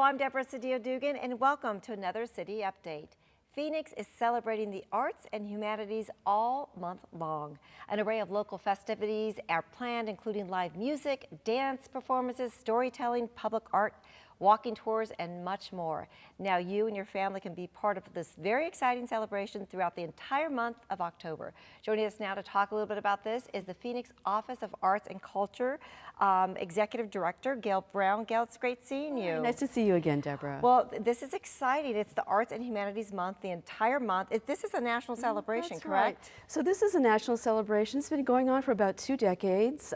I'm Deborah Cedillo-Dugan, and welcome to another City Update. Phoenix is celebrating the arts and humanities all month long. An array of local festivities are planned, including live music, dance performances, storytelling, public art, walking tours, and much more. Now you and your family can be part of this very exciting celebration throughout the entire month of October. Joining us now to talk a little bit about this is the Phoenix Office of Arts and Culture Executive Director, Gail Browne. Gail, it's great seeing you. Nice to see you again, Deborah. Well, this is exciting. It's the Arts and Humanities Month, the entire month. This is a national celebration, That's correct? Right. So this is a national celebration. It's been going on for about 2 decades.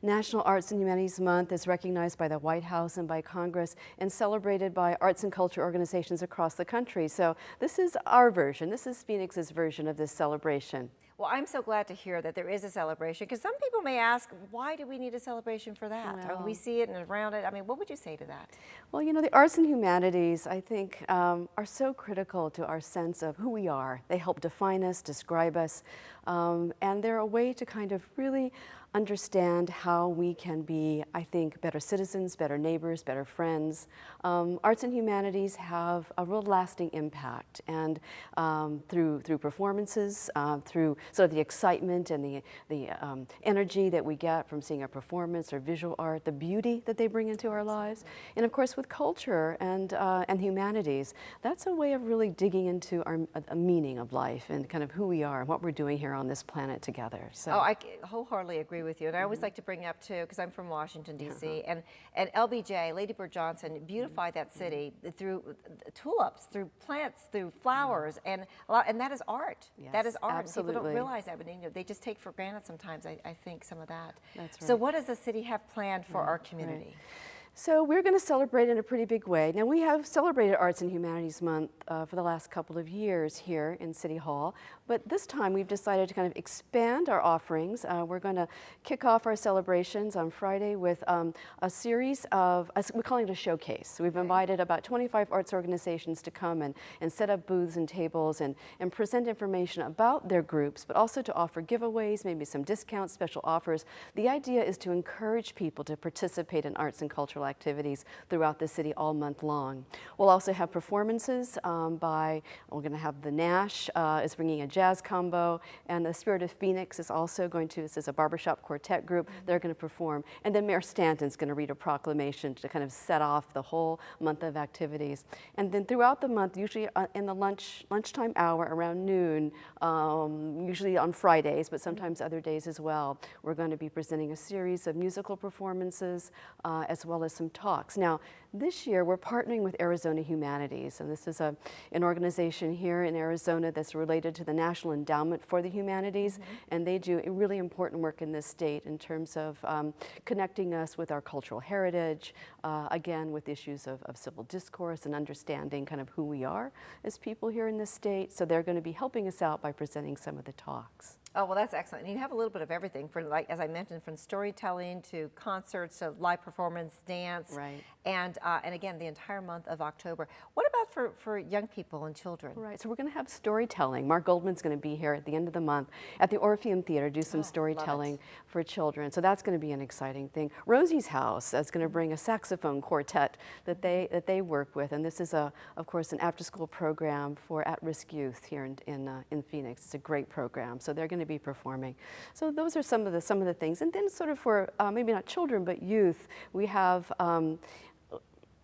National Arts and Humanities Month is recognized by the White House and by Congress and celebrated by arts and culture organizations across the country. So this is our version. This is Phoenix's version of this celebration. Well, I'm so glad to hear that there is a celebration, because some people may ask, why do we need a celebration for that? Well, We see it and around it. I mean, what would you say to that? Well, you know, the arts and humanities, I think, are so critical to our sense of who we are. They help define us, describe us, and they're a way to kind of really understand how we can be, I think, better citizens, better neighbors, better friends. Arts and humanities have a real lasting impact, and through performances, through sort of the excitement and the energy that we get from seeing a performance or visual art, the beauty that they bring into our lives, and of course with culture and humanities, that's a way of really digging into a meaning of life and kind of who we are and what we're doing here on this planet together. So. Oh, I wholeheartedly agree with you. And I always like to bring up too, because I'm from Washington, D.C., and LBJ, Lady Bird Johnson, beautified that city through tulips, through plants, through flowers, and that is art. Yes, that is art. absolutely. People don't realize that, but they just take for granted sometimes, I think, some of that. That's right. So what does the city have planned for our community? Right. So we're going to celebrate in a pretty big way. Now, we have celebrated Arts and Humanities Month for the last couple of years here in City Hall, but this time we've decided to kind of expand our offerings. We're going to kick off our celebrations on Friday with a series of, we're calling it a showcase. So we've invited about 25 arts organizations to come and set up booths and tables and present information about their groups, but also to offer giveaways, maybe some discounts, special offers. The idea is to encourage people to participate in arts and cultural activities throughout the city all month long. We'll also have performances we're going to have the Nash is bringing a jazz combo, and the Spirit of Phoenix is also going to, this is a barbershop quartet group, they're going to perform. And then Mayor Stanton's going to read a proclamation to kind of set off the whole month of activities. And then throughout the month, usually in the lunchtime hour around noon, usually on Fridays, but sometimes other days as well, we're going to be presenting a series of musical performances as well as some talks. Now, this year we're partnering with Arizona Humanities, and this is an organization here in Arizona that's related to the National Endowment for the Humanities, and they do really important work in this state in terms of connecting us with our cultural heritage, again with issues of civil discourse and understanding kind of who we are as people here in this state. So they're going to be helping us out by presenting some of the talks. Oh, well, that's excellent. And you have a little bit of everything, from, like, as I mentioned, from storytelling to concerts to live performance, dance, right. And again, the entire month of October. What about for young people and children? Right, so we're going to have storytelling. Mark Goldman's going to be here at the end of the month at the Orpheum Theater, do some storytelling for children. So that's going to be an exciting thing. Rosie's House is going to bring a saxophone quartet that they work with, and this is of course an after-school program for at-risk youth here in Phoenix. It's a great program, so they're going to be performing. So those are some of the things, and then sort of for maybe not children but youth, we have.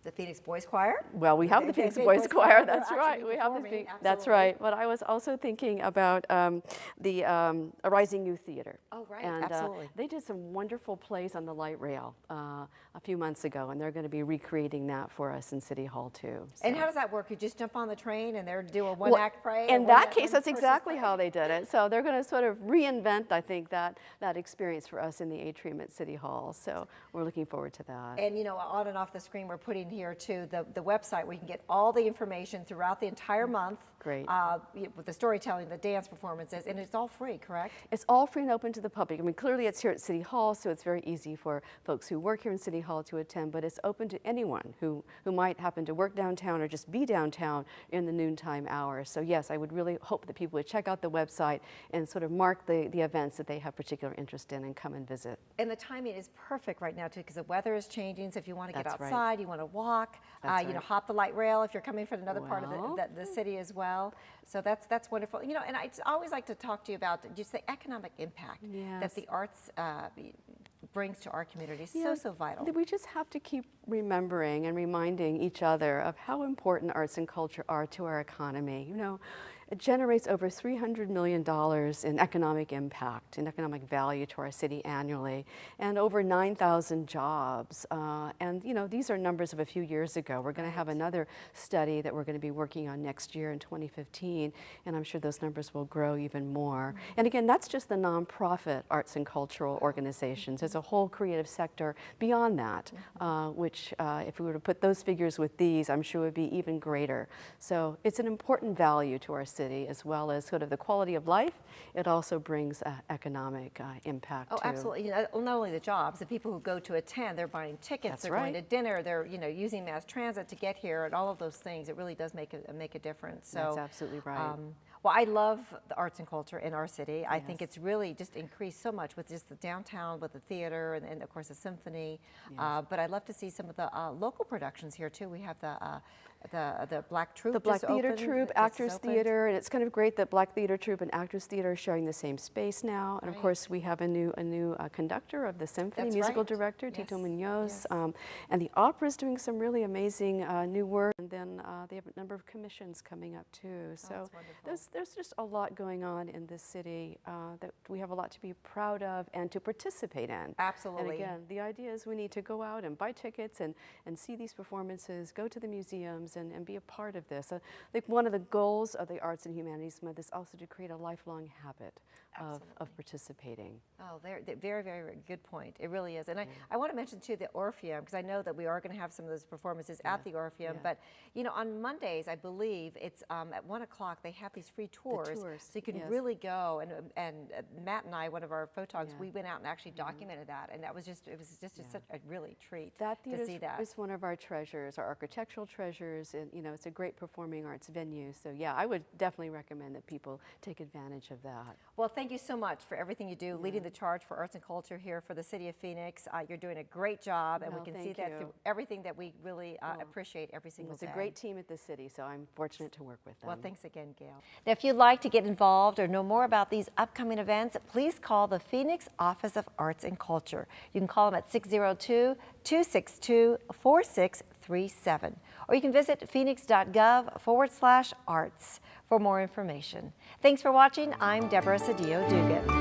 The Phoenix Boys Choir? Well, we have the Phoenix Boys Choir. That's right. We have the That's right. But I was also thinking about the Rising Youth Theater. Oh, right. And absolutely. they did some wonderful plays on the light rail a few months ago, and they're going to be recreating that for us in City Hall too. So. And how does that work? You just jump on the train and they're doing a one-act play? In that case, that's exactly how they did it. So they're going to sort of reinvent, I think, that experience for us in the atrium at City Hall. So we're looking forward to that. And you know, on and off the screen, we're putting here too the website where you can get all the information throughout the entire month. Great. With the storytelling, the dance performances, and it's all free, correct? It's all free and open to the public. I mean, clearly it's here at City Hall, so it's very easy for folks who work here in City Hall to attend, but it's open to anyone who might happen to work downtown or just be downtown in the noontime hours. So yes, I would really hope that people would check out the website and sort of mark the events that they have particular interest in and come and visit. And the timing is perfect right now too, because the weather is changing, so if you want to get That's outside, right. you want to walk, That's you know, right. hop the light rail if you're coming from another part of Well. the city as well. So that's wonderful. You know, and I just always like to talk to you about just the economic impact that Yes. the arts brings to our community. Yeah, So vital. We just have to keep remembering and reminding each other of how important arts and culture are to our economy. You know, it generates over $300 million in economic impact and economic value to our city annually, and over 9,000 jobs. And you know, these are numbers of a few years ago. We're going to have another study that we're going to be working on next year in 2015, and I'm sure those numbers will grow even more. And again, that's just the nonprofit arts and cultural organizations. There's a whole creative sector beyond that, which if we were to put those figures with these, I'm sure would be even greater. So it's an important value to our city, as well as sort of the quality of life. It also brings economic impact. Oh, absolutely. You know, not only the jobs, the people who go to attend, they're buying tickets, That's they're going to right. dinner, they're, you know, using mass transit to get here, and all of those things. It really does make a difference. So That's absolutely right. well, I love the arts and culture in our city. I think Yes. it's really just increased so much with just the downtown, with the theater, and of course the symphony. Yes. But I'd love to see some of the local productions here too. We have the Black Troupe. The Black just Theater opened, Troupe, just Actors opened. Theater, and it's kind of great that Black Theater Troupe and Actors Theater are sharing the same space now. And of Right. cour's we have a new conductor of the symphony, That's musical right. director, Yes. Tito Munoz, Yes. and the opera's doing some really amazing new work. And then they have a number of commissions coming up too. So that's wonderful. there's just a lot going on in this city that we have a lot to be proud of and to participate in. Absolutely. And again, the idea is we need to go out and buy tickets and see these performances, go to the museums and be a part of this. I think one of the goals of the Arts and Humanities Month is also to create a lifelong habit of participating. Oh, very, very good point. It really is. And I want to mention, too, the Orpheum, because I know that we are going to have some of those performances at the Orpheum. Yeah. But, you know, on Mondays, I believe it's at 1 o'clock, they have these free tours. tours, So you can yes. really go. And Matt and I, one of our photogs, Yeah. we went out and actually documented that. And it was just such a really treat That to theater see that. is one of our treasures, our architectural treasures, and you know, it's a great performing arts venue. So yeah, I would definitely recommend that people take advantage of that. Well, thank you so much for everything you do, leading the charge for arts and culture here for the city of Phoenix. You're doing a great job, and we Well, can see thank that you. through everything that we really appreciate every single It's day. a great team at the city, so I'm fortunate to work with them. Well, thanks again, Gail. Now, if you'd like to get involved or know more about these upcoming events, please call the Phoenix Office of Arts and Culture. You can call them at 602-262-4637, or you can visit phoenix.gov/arts for more information. Thanks for watching. I'm Deborah Cedillo Dugan.